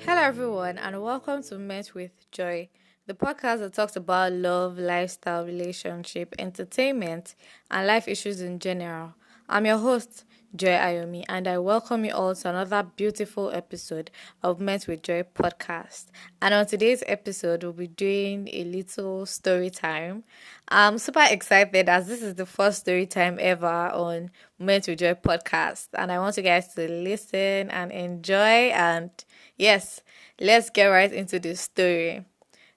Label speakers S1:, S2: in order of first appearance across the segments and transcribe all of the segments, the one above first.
S1: Hello, everyone, and welcome to Met with Joy, the podcast that talks about love, lifestyle, relationship, entertainment, and life issues in general. I'm your host, Joy Ayomi, and I welcome you all to another beautiful episode of Met with Joy podcast. And on today's episode, we'll be doing a little story time. I'm super excited as this is the first story time ever on Met with Joy podcast, and I want you guys to listen and enjoy. And yes, let's get right into the story.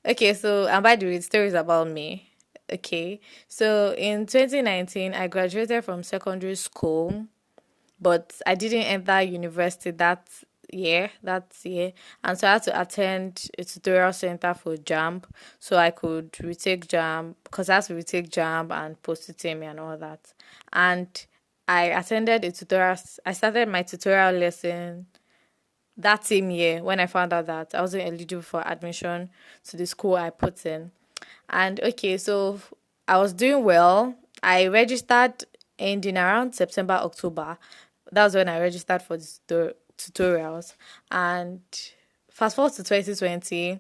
S1: Okay, so and by the way, the story is about me. Okay, so in 2019, I graduated from secondary school, but I didn't enter university that year, and so I had to attend a tutorial center for JAMB so I could retake JAMB because I had to retake JAMB and post-UTME and all that. And I attended a tutorial. I started my tutorial lesson that same year when I found out that I wasn't eligible for admission to the school I put in. And okay, so I was doing well. I registered ending around September, October. That was when I registered for the tutorials. And fast forward to 2020,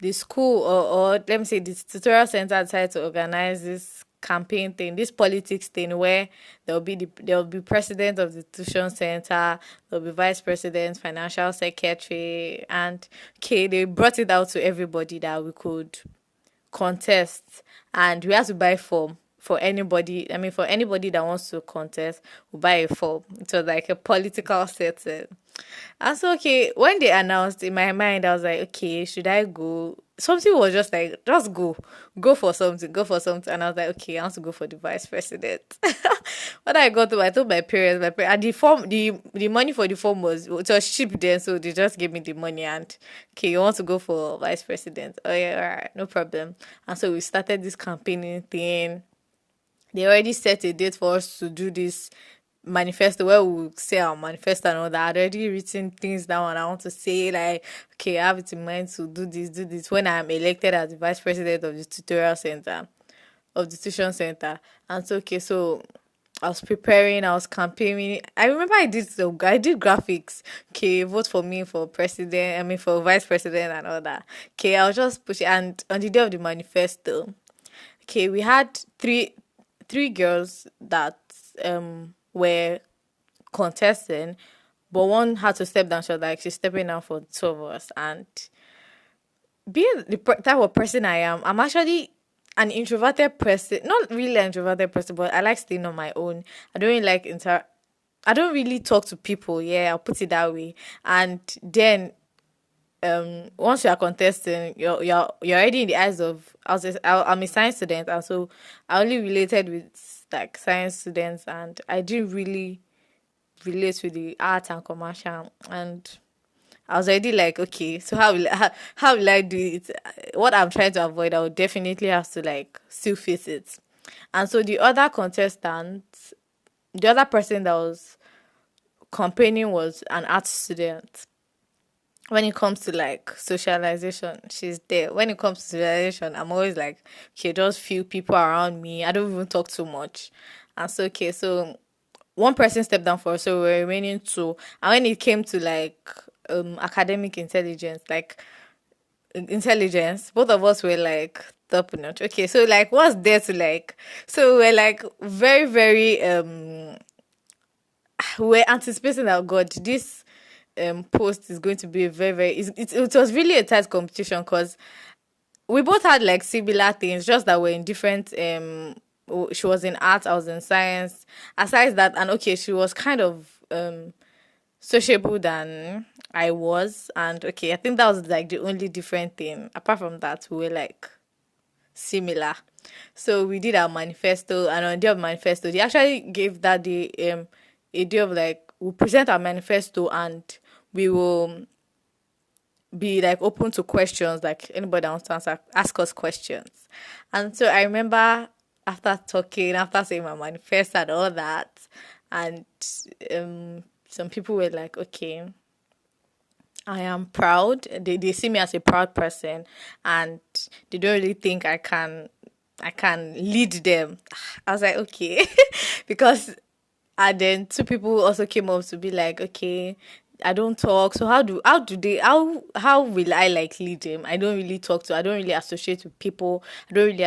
S1: the school or let me say the tutorial center decided to organize this campaign thing, this politics thing where there'll be president of the tuition center, there'll be vice president, financial secretary, and okay, they brought it out to everybody that we could contest, and we have to buy form for anybody. I mean, for anybody that wants to contest, we buy a form. It was like a political setting. And so, okay, when they announced in my mind, I was like, okay, should I go? Something was just like, just go for something, go for something. And I was like, okay, I want to go for the vice president. When I got to, I told my parents, and the form, the money for the form it was cheap then, so they just gave me the money. And okay, you want to go for vice president? Oh yeah, all right, no problem. And so we started this campaigning thing. They already set a date for us to do this manifesto where we say our manifesto and all that. I'd already written things down and I want to say like, okay, I have it in mind to do this when I'm elected as the vice president of the tutorial center, of the tuition center. And so okay, so I was preparing, I was campaigning. I remember I did graphics. Okay, vote for me for president, I mean for vice president and all that. Okay, I was just pushing, and on the day of the manifesto, okay, we had three girls that were contesting, but one had to step down. She was like, she's stepping down for the two of us. And being the type of person I am, I'm actually an introverted person. Not really an introverted person, but I like staying on my own. I don't really like I don't really talk to people. Yeah, I'll put it that way. And then once you are contesting, you're already in the eyes of I'm a science student, and so I only related with like science students, and I didn't really relate with the art and commercial. And I was already like, okay, so how will I do it? What I'm trying to avoid, I would definitely have to like still face it. And so the other person that was campaigning was an art student. When it comes to like socialization, she's there. When it comes to socialization, I'm always like, okay, just few people around me. I don't even talk too much. And so okay, so one person stepped down for us, so we were remaining two. And when it came to like academic intelligence, both of us were like top notch. Okay, so like what's there to like, so we're like very, very we're anticipating that God, this post is going to be a very, very it was really a tight competition because we both had like similar things, just that we're in different she was in art, I was in science. Aside that, and okay, she was kind of sociable than I was, and okay, I think that was like the only different thing. Apart from that, we were like similar. So we did our manifesto, and on the day of manifesto, they actually gave that day a day of like we'll present our manifesto and we will be like open to questions, like anybody that wants to ask us questions. And so I remember after talking, after saying my manifesto and all that, and some people were like, okay, I am proud. They see me as a proud person, and they don't really think I can lead them. I was like, okay, because and then two people also came up to be like, okay, I don't talk. So how will I like lead them? I don't really talk to. I don't really associate with people. I don't really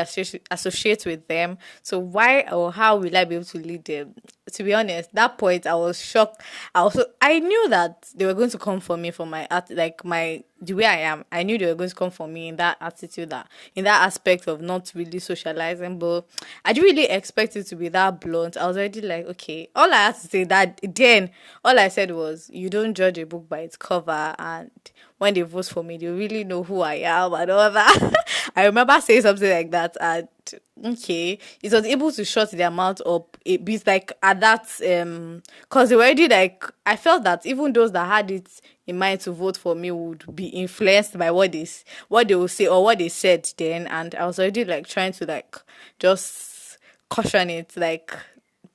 S1: associate with them. So why or how will I be able to lead them? To be honest, that point I was shocked. I knew that they were going to come for me for my art, like my the way I am. I knew they were going to come for me in that attitude, that in that aspect of not really socializing. But I didn't really expect it to be that blunt. I was already like, okay. All I had to say that then, all I said was, you don't judge a book by its cover, and when they vote for me, they really know who I am and all that. I remember saying something like that, and okay, it was able to shut their mouth up a bit, like at that because they were already like, I felt that even those that had it in mind to vote for me would be influenced by what they will say or what they said then, and I was already like trying to like just caution it, like,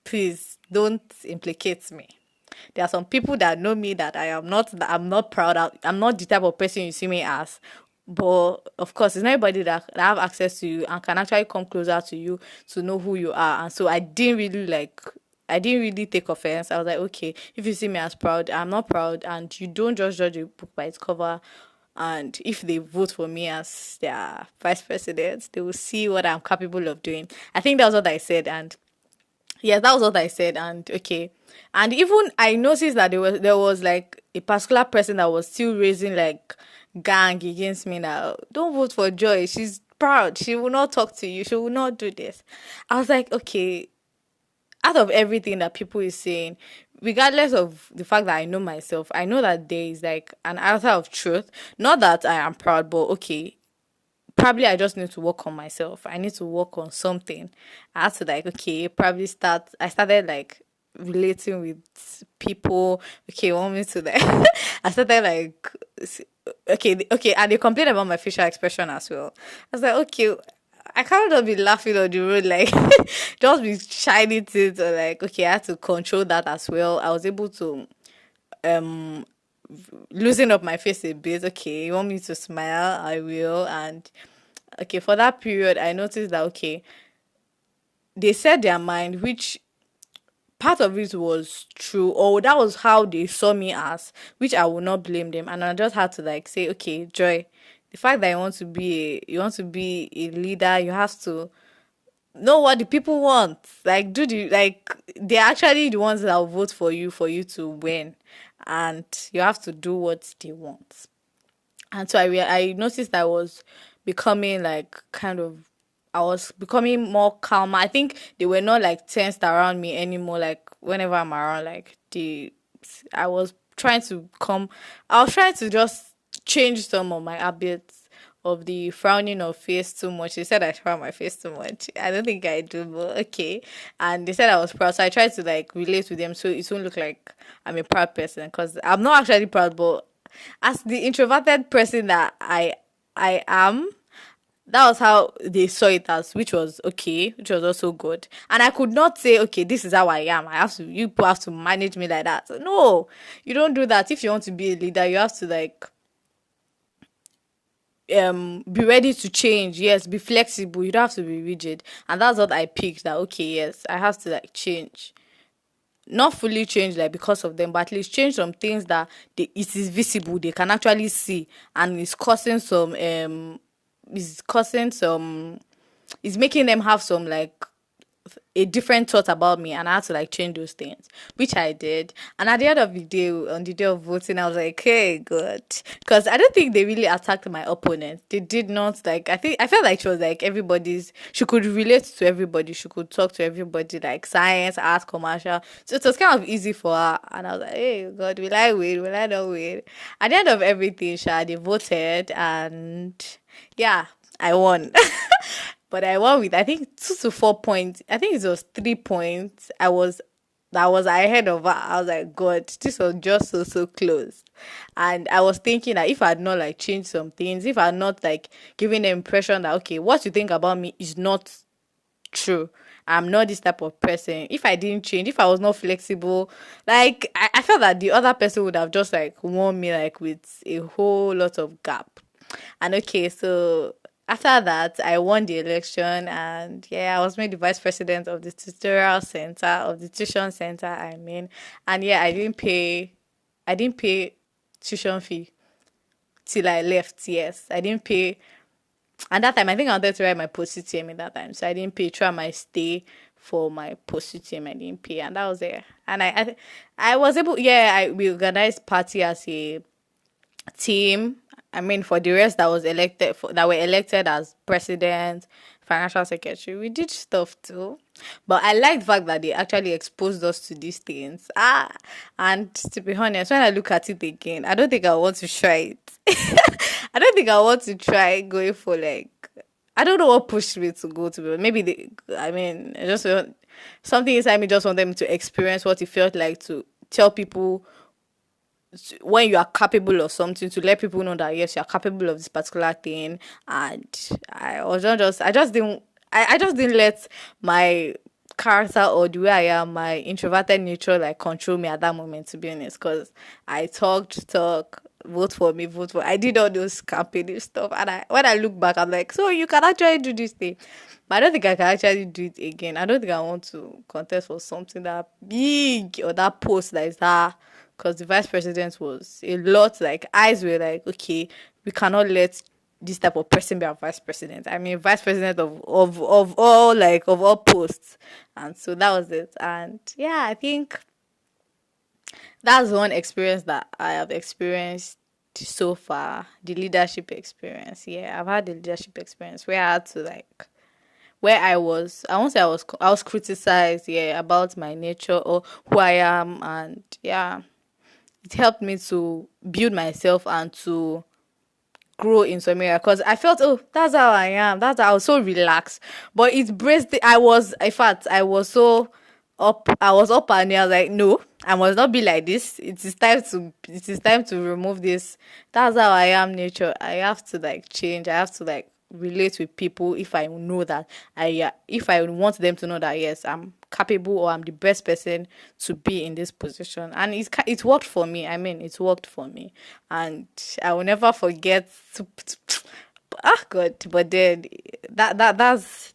S1: please don't implicate me. There are some people that know me that I'm not proud of. I'm not the type of person you see me as. But of course, it's not everybody that have access to you and can actually come closer to you to know who you are. And so I didn't really take offense. I was like, okay, if you see me as proud, I'm not proud, and you don't just judge a book by its cover. And if they vote for me as their vice president, they will see what I'm capable of doing. I think that was what I said, and yeah, that was what I said, and okay. And even I noticed that there was like a particular person that was still raising like gang against me now. Don't vote for Joy. She's proud. She will not talk to you. She will not do this. I was like, okay, out of everything that people is saying, regardless of the fact that I know myself, I know that there is like an altar of truth. Not that I am proud, but okay, probably I just need to work on myself. I need to work on something. I had to like, okay, probably I started like relating with people. Okay, want me to like I started like okay, and they complained about my facial expression as well. I was like, okay, I can't just be laughing on the road, like just be shining it, or like, okay, I had to control that as well. I was able to um loosen up my face a bit. Okay, you want me to smile? I will. And okay, for that period, I noticed that okay, they said their mind, which part of it was true, or that was how they saw me as, which I will not blame them. And I just had to like say, okay, Joy, the fact that you want to be a leader, you have to know what the people want. Like they're actually the ones that will vote for you to win, and you have to do what they want. And so I noticed I was becoming like kind of, I was becoming more calm. I think they were not like tensed around me anymore. Like whenever I'm around, like I was trying to come. I was trying to just change some of my habits of the frowning of face too much. They said I frown my face too much. I don't think I do, but okay. And they said I was proud, so I tried to like relate with them so it won't look like I'm a proud person, because I'm not actually proud, but as the introverted person that I am, that was how they saw it as, which was okay, which was also good. And I could not say, okay, this is how I am. You people have to manage me like that. No, you don't do that. If you want to be a leader, you have to like be ready to change. Yes, be flexible. You don't have to be rigid. And that's what I picked, that okay, yes, I have to like change, not fully change like because of them, but at least change some things that it is visible, they can actually see, and it's causing some, it's making them have some like a different thought about me, and I had to like change those things, which I did. And at the end of the day, on the day of voting, I was like, hey, good. Because I don't think they really attacked my opponent. They did not. Like, I felt like she was like she could relate to everybody. She could talk to everybody, like science, art, commercial. So it was kind of easy for her. And I was like, hey, God, will I win? Will I not win? At the end of everything, they voted, and yeah, I won. But I won with, I think, 2 to 4 points. I think it was 3 points. That was ahead of her. I was like, God, this was just so close. And I was thinking that if I had not like changed some things, if I had not like given the impression that okay, what you think about me is not true. I'm not this type of person. If I didn't change, if I was not flexible, like I felt that the other person would have just like won me like with a whole lot of gap. And okay, so after that, I won the election, and yeah, I was made the vice president of the tuition center. I mean, and yeah, I didn't pay. I didn't pay tuition fee till I left. Yes, I didn't pay. And that time, I think I wanted to write my post UTM in that time, so I didn't pay. Try my stay for my post UTM, I didn't pay, and that was it. And I was able. Yeah, we organized party as a team. I mean, for the rest that were elected as president, financial secretary, we did stuff too. But I like the fact that they actually exposed us to these things. And to be honest, when I look at it again, I don't think I want to try it. I don't think I want to try going for like. I don't know what pushed me to go to. Maybe I mean, I just something inside me just wanted me to experience what it felt like to tell people when you are capable of something, to let people know that yes, you are capable of this particular thing. And I just didn't let my character or the way I am, my introverted nature, like control me at that moment, to be honest, because I talk, vote for me, vote for. I did all those campaigning stuff, and when I look back, I'm like, so you can actually do this thing, but I don't think I can actually do it again. I don't think I want to contest for something that big or that post that is that, because the vice president was a lot. Like eyes were like, okay, we cannot let this type of person be our vice president. I mean, vice president of all, like, of all posts. And so that was it. And yeah, I think that's one experience that I have experienced so far. The leadership experience. Yeah, I've had the leadership experience where I had to like where I won't say I was criticized, yeah, about my nature or who I am. And yeah, it helped me to build myself and to grow in some area, because I felt, oh, that's how I am. That's how I was so relaxed. But it braced. I was, in fact, I was so up. I was up and I was like, no, I must not be like this. It is time to remove this. That's how I am, nature. I have to like change. I have to like relate with people if I know that if I want them to know that yes, I'm capable or I'm the best person to be in this position. And it worked for me. I mean, it worked for me, and I will never forget. God, but then that's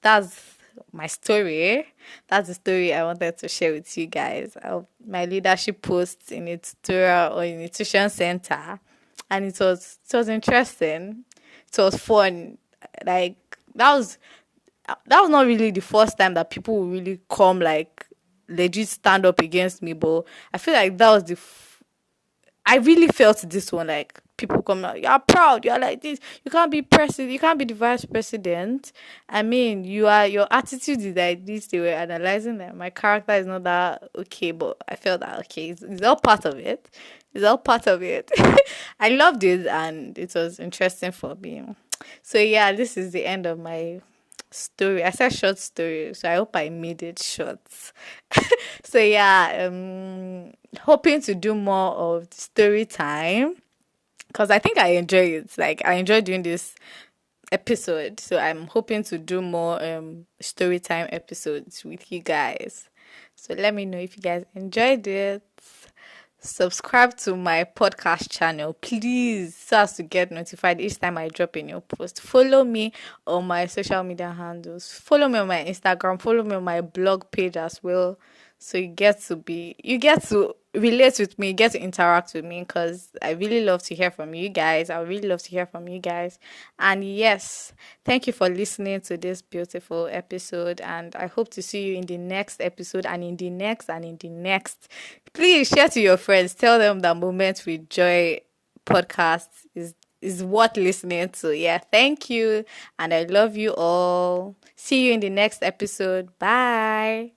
S1: my story. That's the story I wanted to share with you guys. My leadership post in a tutorial or in a tuition center, and it was interesting. It was fun. Like that was not really the first time that people will really come like legit stand up against me, but I feel like that was I really felt this one, like people come out, you're proud, you're like this, you can't be president, you can't be the vice president. I mean, your attitude is like this. They were analyzing that my character is not that okay, but I felt that okay, it's all part of it. It's all part of it. I loved it and it was interesting for me. So yeah, this is the end of my story. I said short story, so I hope I made it short. So yeah, hoping to do more of story time, because I think I enjoy it. Like I enjoy doing this episode, so I'm hoping to do more story time episodes with you guys. So let me know if you guys enjoyed it. Subscribe to my podcast channel, please, so as to get notified each time I drop a new post. Follow me on my social media handles. Follow me on my Instagram. Follow me on my blog page as well. So you get to relate with me, you get to interact with me, because I really love to hear from you guys. I really love to hear from you guys. And yes, thank you for listening to this beautiful episode. And I hope to see you in the next episode and in the next and in the next. Please share to your friends. Tell them that Moments with Joy podcast is worth listening to. Yeah, thank you. And I love you all. See you in the next episode. Bye.